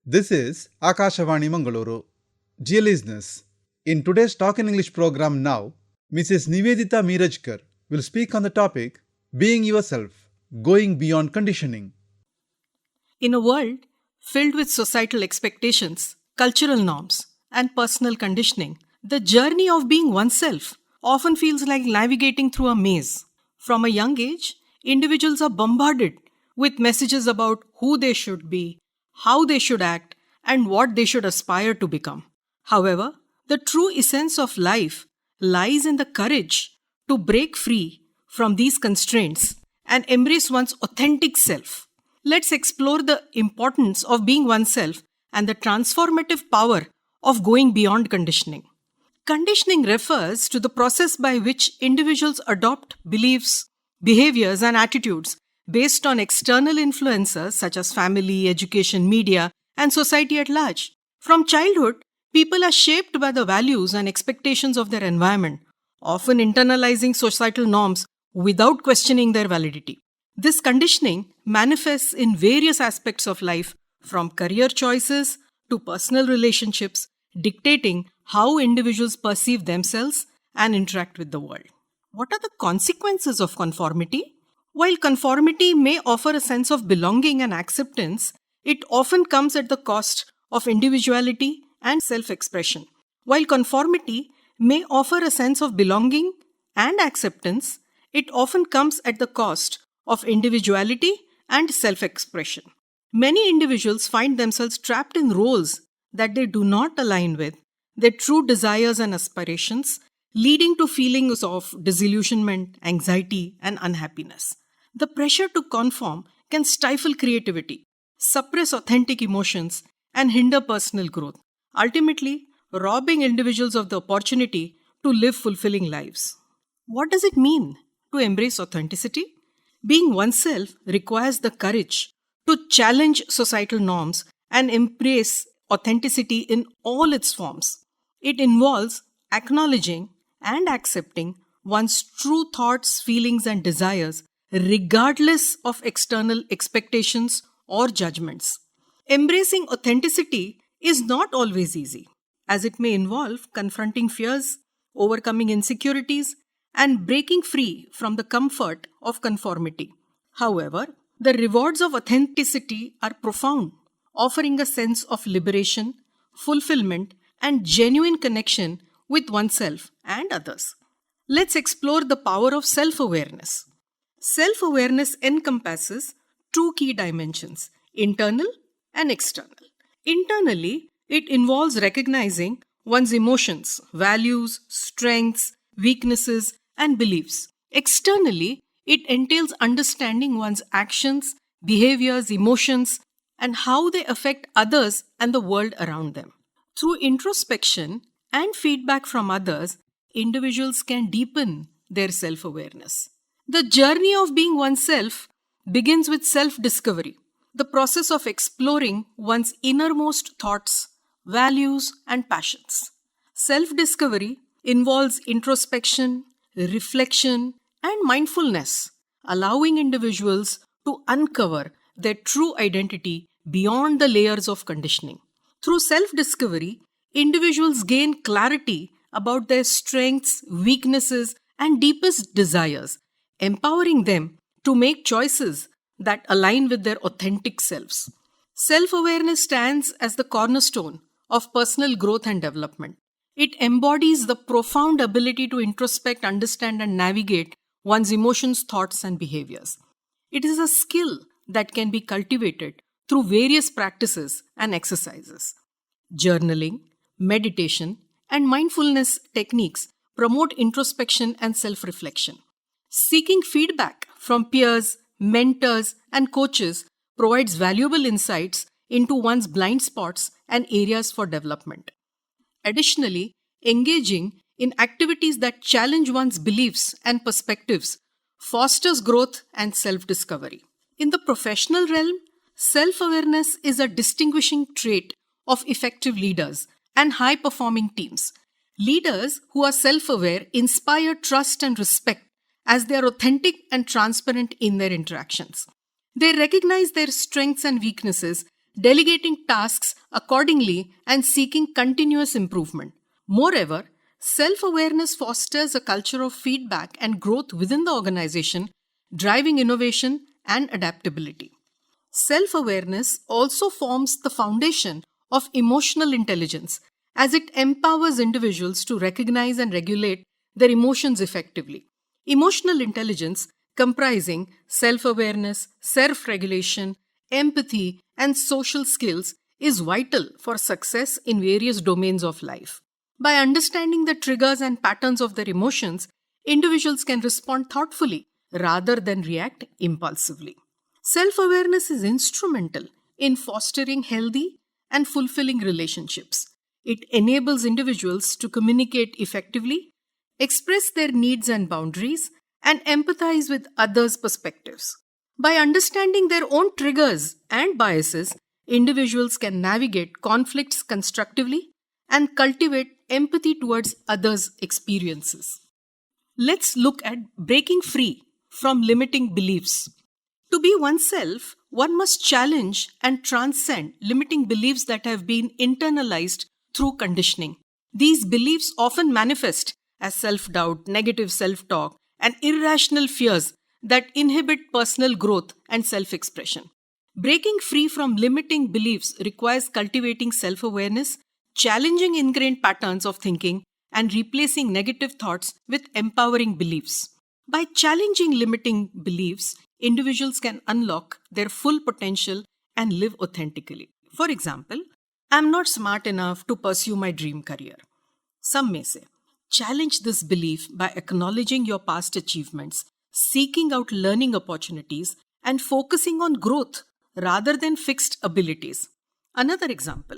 This is Akashavani Mangaluru. Dear listeners, in today's Talk in English program now, Mrs. Nivedita Mirajkar will speak on the topic Being Yourself, Going Beyond Conditioning. In a world filled with societal expectations, cultural norms, and personal conditioning, the journey of being oneself often feels like navigating through a maze. From a young age, individuals are bombarded with messages about who they should be, how they should act, and what they should aspire to become. However, the true essence of life lies in the courage to break free from these constraints and embrace one's authentic self. Let's explore the importance of being oneself and the transformative power of going beyond conditioning. Conditioning refers to the process by which individuals adopt beliefs, behaviors, and attitudes based on external influences such as family, education, media, and society at large. From childhood, people are shaped by the values and expectations of their environment, often internalizing societal norms without questioning their validity. This conditioning manifests in various aspects of life, from career choices to personal relationships, dictating how individuals perceive themselves and interact with the world. What are the consequences of conformity? While conformity may offer a sense of belonging and acceptance, it often comes at the cost of individuality and self expression. While conformity may offer a sense of belonging and acceptance, it often comes at the cost of individuality and self expression. Many individuals find themselves trapped in roles that they do not align with their true desires and aspirations, leading to feelings of disillusionment, anxiety, and unhappiness. The pressure to conform can stifle creativity, suppress authentic emotions, and hinder personal growth, ultimately robbing individuals of the opportunity to live fulfilling lives. What does it mean to embrace authenticity? Being oneself requires the courage to challenge societal norms and embrace authenticity in all its forms. It involves acknowledging and accepting one's true thoughts, feelings, and desires, regardless of external expectations or judgments. Embracing authenticity is not always easy, as it may involve confronting fears, overcoming insecurities, and breaking free from the comfort of conformity. However, the rewards of authenticity are profound, offering a sense of liberation, fulfillment, and genuine connection with oneself and others. Let's explore the power of self awareness. Self awareness encompasses two key dimensions: internal and external. Internally, it involves recognizing one's emotions, values, strengths, weaknesses, and beliefs. Externally, it entails understanding one's actions, behaviors, emotions, and how they affect others and the world around them. Through introspection and feedback from others, individuals can deepen their self awareness. The journey of being oneself begins with self discovery, the process of exploring one's innermost thoughts, values, and passions. Self discovery involves introspection, reflection, and mindfulness, allowing individuals to uncover their true identity beyond the layers of conditioning. Through self discovery, individuals gain clarity about their strengths, weaknesses, and deepest desires, empowering them to make choices that align with their authentic selves. Self awareness stands as the cornerstone of personal growth and development. It embodies the profound ability to introspect, understand, and navigate one's emotions, thoughts, and behaviors. It is a skill that can be cultivated through various practices and exercises. Journaling, meditation, and mindfulness techniques promote introspection and self reflection. Seeking feedback from peers, mentors, and coaches provides valuable insights into one's blind spots and areas for development. Additionally, engaging in activities that challenge one's beliefs and perspectives fosters growth and self discovery. In the professional realm, self awareness is a distinguishing trait of effective leaders and high performing teams. Leaders who are self aware inspire trust and respect as they are authentic and transparent in their interactions. They recognize their strengths and weaknesses, delegating tasks accordingly, and seeking continuous improvement. Moreover, self-awareness fosters a culture of feedback and growth within the organization, driving innovation and adaptability. Self-awareness also forms the foundation of emotional intelligence as it empowers individuals to recognize and regulate their emotions effectively. Emotional intelligence, comprising self-awareness, self-regulation, empathy, and social skills, is vital for success in various domains of life. By understanding the triggers and patterns of their emotions, individuals can respond thoughtfully rather than react impulsively. Self-awareness is instrumental in fostering healthy and fulfilling relationships. It enables individuals to communicate effectively, express their needs and boundaries, and empathize with others' perspectives. By understanding their own triggers and biases, individuals can navigate conflicts constructively and cultivate empathy towards others' experiences. Let's look at breaking free from limiting beliefs. To be oneself, one must challenge and transcend limiting beliefs that have been internalized through conditioning. These beliefs often manifest as self-doubt, negative self-talk, and irrational fears that inhibit personal growth and self-expression. Breaking free from limiting beliefs requires cultivating self-awareness, challenging ingrained patterns of thinking, and replacing negative thoughts with empowering beliefs. By challenging limiting beliefs, individuals can unlock their full potential and live authentically. For example, I'm not smart enough to pursue my dream career. Some may say, challenge this belief by acknowledging your past achievements, seeking out learning opportunities, and focusing on growth rather than fixed abilities. Another example,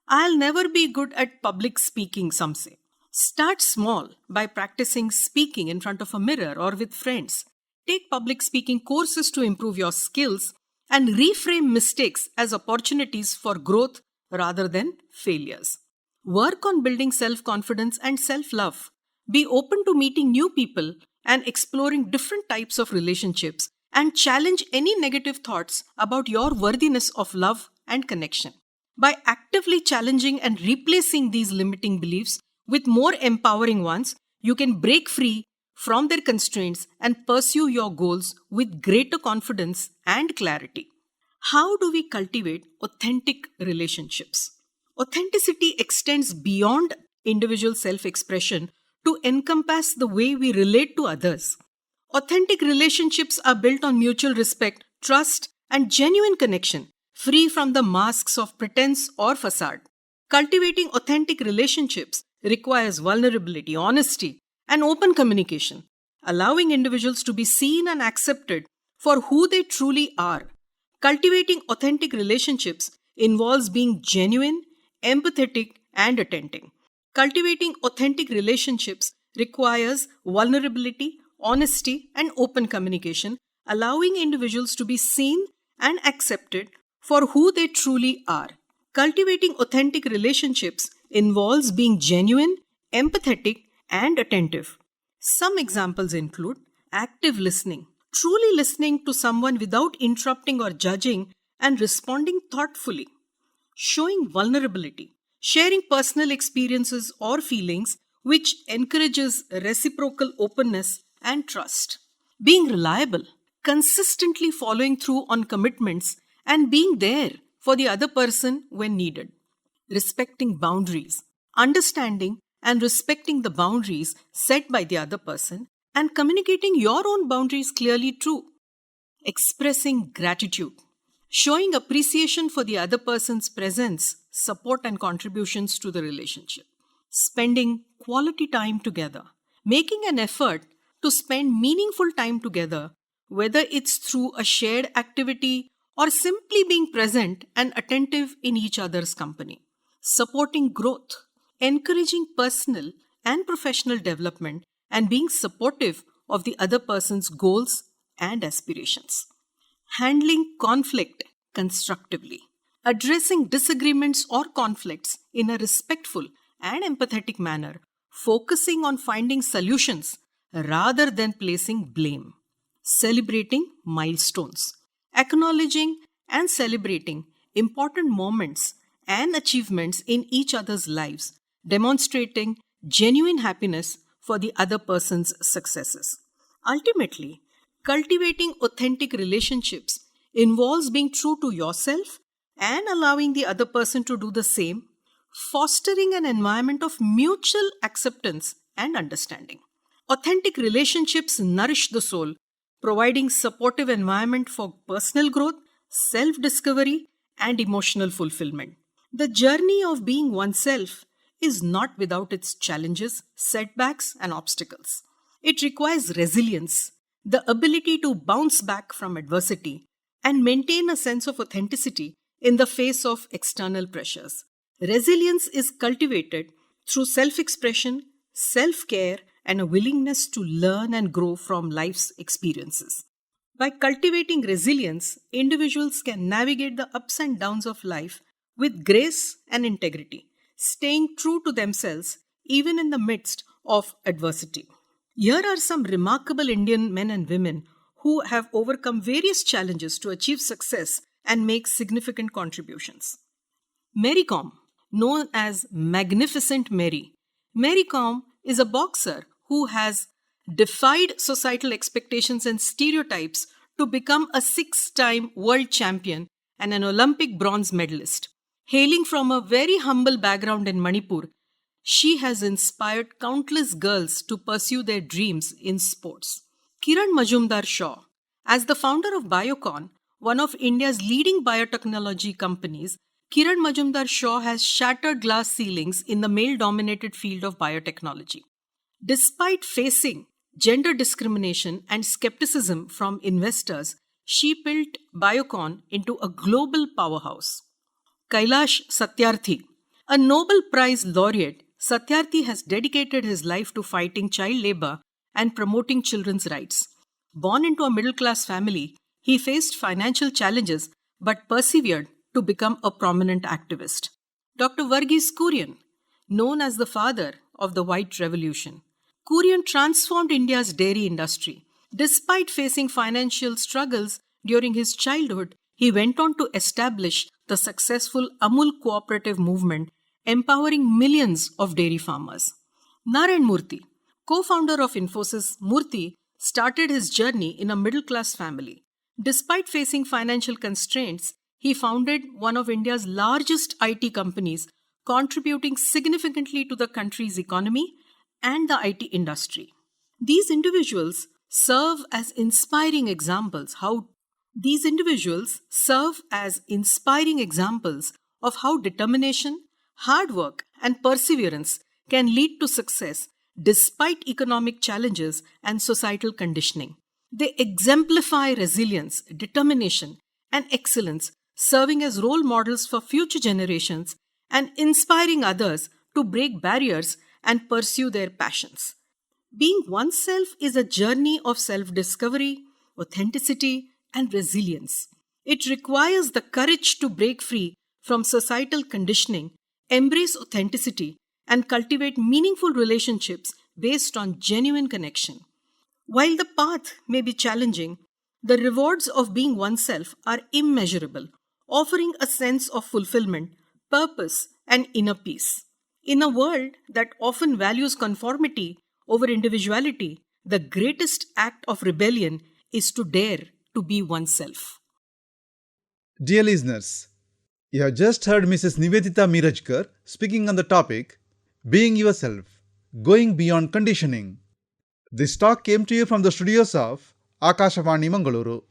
I'll never be good at public speaking, some say. Start small by practicing speaking in front of a mirror or with friends. Take public speaking courses to improve your skills and reframe mistakes as opportunities for growth rather than failures. Work on building self-confidence and self-love. Be open to meeting new people and exploring different types of relationships, and challenge any negative thoughts about your worthiness of love and connection. By actively challenging and replacing these limiting beliefs with more empowering ones, you can break free from their constraints and pursue your goals with greater confidence and clarity. How do we cultivate authentic relationships? Authenticity extends beyond individual self-expression to encompass the way we relate to others. Authentic relationships are built on mutual respect, trust, and genuine connection, free from the masks of pretense or facade. Cultivating authentic relationships requires vulnerability, honesty, and open communication, allowing individuals to be seen and accepted for who they truly are. Cultivating authentic relationships involves being genuine, empathetic, and attentive. Cultivating authentic relationships requires vulnerability, honesty, and open communication, allowing individuals to be seen and accepted for who they truly are. Cultivating authentic relationships involves being genuine, empathetic, and attentive. Some examples include active listening, truly listening to someone without interrupting or judging and responding thoughtfully. Showing vulnerability, sharing personal experiences or feelings which encourages reciprocal openness and trust. Being reliable, consistently following through on commitments and being there for the other person when needed. Respecting boundaries, understanding and respecting the boundaries set by the other person and communicating your own boundaries clearly too. Expressing gratitude, showing appreciation for the other person's presence, support, and contributions to the relationship. Spending quality time together, making an effort to spend meaningful time together, whether it's through a shared activity or simply being present and attentive in each other's company. Supporting growth, encouraging personal and professional development, and being supportive of the other person's goals and aspirations. Handling conflict constructively, addressing disagreements or conflicts in a respectful and empathetic manner, focusing on finding solutions rather than placing blame. Celebrating milestones, acknowledging and celebrating important moments and achievements in each other's lives, demonstrating genuine happiness for the other person's successes. Ultimately, cultivating authentic relationships involves being true to yourself and allowing the other person to do the same, fostering an environment of mutual acceptance and understanding. Authentic relationships nourish the soul, providing supportive environment for personal growth, self-discovery, and emotional fulfillment. The journey of being oneself is not without its challenges, setbacks, and obstacles. It requires resilience, the ability to bounce back from adversity, and maintain a sense of authenticity in the face of external pressures. Resilience is cultivated through self-expression, self-care, and a willingness to learn and grow from life's experiences. By cultivating resilience, individuals can navigate the ups and downs of life with grace and integrity, staying true to themselves even in the midst of adversity. Here are some remarkable Indian men and women who have overcome various challenges to achieve success and make significant contributions. Mary Kom, known as Magnificent Mary. Mary Kom is a boxer who has defied societal expectations and stereotypes to become a 6-time world champion and an Olympic bronze medalist. Hailing from a very humble background in Manipur, she has inspired countless girls to pursue their dreams in sports. Kiran Majumdar-Shaw, as the founder of Biocon, one of India's leading biotechnology companies, Kiran Majumdar-Shaw has shattered glass ceilings in the male-dominated field of biotechnology. Despite facing gender discrimination and skepticism from investors, she built Biocon into a global powerhouse. Kailash Satyarthi, a Nobel Prize laureate, Satyarthi has dedicated his life to fighting child labor and promoting children's rights. Born into a middle-class family, he faced financial challenges but persevered to become a prominent activist. Dr. Verghese Kurian, known as the father of the White Revolution, Kurian transformed India's dairy industry. Despite facing financial struggles during his childhood, he went on to establish the successful Amul cooperative movement, empowering millions of dairy farmers. Narayan Murthy, co-founder of Infosys, Murthy started his journey in a middle-class family. Despite facing financial constraints, he founded one of India's largest IT companies, contributing significantly to the country's economy and the IT industry. These individuals serve as inspiring examples of how determination, hard work, and perseverance can lead to success despite economic challenges and societal conditioning. They exemplify resilience, determination, and excellence, serving as role models for future generations and inspiring others to break barriers and pursue their passions. Being oneself is a journey of self-discovery, authenticity, and resilience. It requires the courage to break free from societal conditioning, embrace authenticity, and cultivate meaningful relationships based on genuine connection. While the path may be challenging, the rewards of being oneself are immeasurable, offering a sense of fulfillment, purpose, and inner peace. In a world that often values conformity over individuality, the greatest act of rebellion is to dare to be oneself. Dear listeners, you have just heard Mrs. Nivedita Mirajkar speaking on the topic Being Yourself, Going Beyond Conditioning. This talk came to you from the studios of Akashvani Mangaluru.